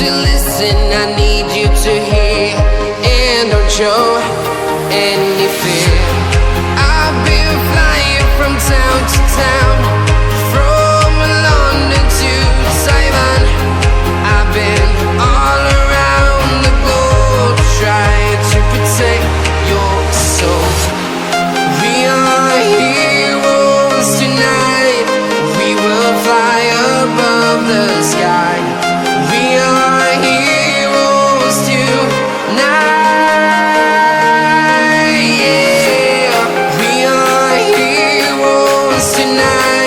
you listen, I need you to hear, and don't show any fear. I've been flying from town to town, from London to Taiwan. I've been all around the globe trying to protect your soul. We are heroes tonight, we will fly above the sky. We are heroes tonight, yeah. We are heroes tonight.